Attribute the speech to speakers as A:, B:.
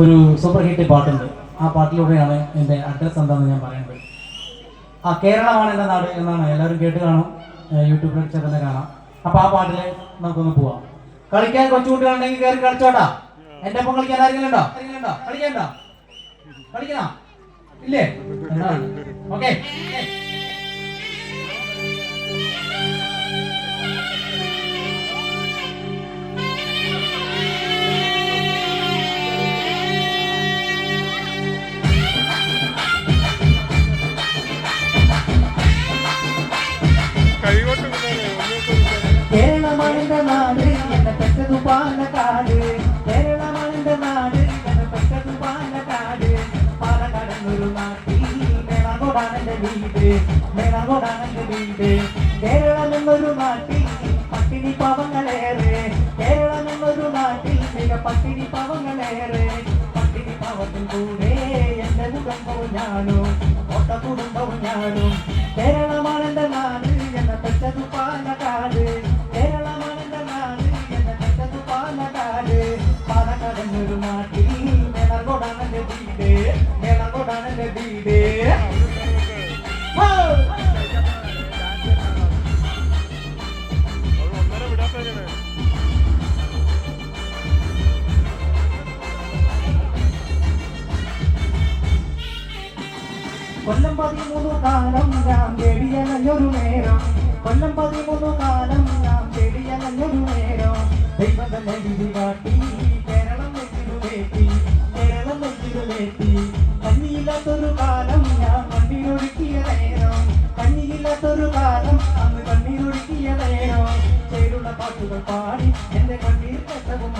A: ഒരു super hit പാട്ടുണ്ട്. ആ പാട്ടിലൂടെയാണ് എൻ്റെ അഡ്രസ്സ് എന്താണെന്ന് ഞാൻ പറയുന്നത്. കേരളമാണ് എൻ്റെ നാട് എന്നാണ് എല്ലാവരും കേട്ട് കാണും, യൂട്യൂബിൽ അടിച്ചാൽ തന്നെ കാണാം. അപ്പോൾ ആ പാട്ടിൽ നമുക്കൊന്ന് പോവാം. കളിക്കാൻ കൊച്ചുകുട്ടികളുണ്ടെങ്കിൽ കയറി കളിച്ചോട്ടാ. എൻ്റെ ഒപ്പം കളിക്കാൻ ആരെങ്കിലും ഉണ്ടോ? കളിക്കണ്ടോ? കളിക്കണോ? ഇല്ലേ? ഓക്കെ.
B: കേരളമാണെന്റെ നാട് എന്നെ പെട്ടതു പാലക്കാട്. കേരളമാണെന്റെ നാട് എന്നെ പെട്ടതു പാലക്കാട്. പാലക്കാടെന്നൊരു നാട്ടിൽ മേളകോടാണെന്റെ വീട്, മേളകോടാണെന്റെ വീട്. കേരളം എന്നൊരു നാട്ടിൽ പട്ടിണി പാവങ്ങളേറെ, കേരളം എന്നൊരു നാട്ടിൽ മിക പട്ടിണി പാവങ്ങളേറെ. പട്ടിണി പാവത്തിൽ കൂടെ എന്റെ കുടുംബവും ഞാനും, ഒട്ട കുടുംബവും ഞാനും. കേരളമാണെന്റെ നാട് എന്നെ പെട്ടതു പാലക്കാട്. കേരളമാണെന്റെ നാട് എന്നെ പെട്ടതു പാലക്കാട്. പാലക്കാടെന്നൊരു നാട്ടിൽ മേളകോടാണെന്റെ വീട്, മേളകോടാണെന്റെ വീട്. കൊല്ലം 13 കാലം ഞാൻ തേടിയലഞ്ഞൊരു നേരം, കൊല്ലം 13 കാലം ഞാൻ തേടിയലഞ്ഞൊരു നേരം. ദൈവം തന്നെ വിധി കാട്ടി കേരളം നെഞ്ചിലുലേറ്റി, കേരളം നെഞ്ചിലുലേറ്റി. കണ്ണിയില്ലാത്തൊരു കാലം ഞാൻ കണ്ണീരൊഴുക്കിയ നേരം, കണ്ണിയില്ലാത്തൊരു കാലം അന്ന് കണ്ണീരൊഴുക്കിയ നേരം. ചേരുള്ള പാട്ടുകൾ പാടി എന്റെ കണ്ണീർ കെട്ടവും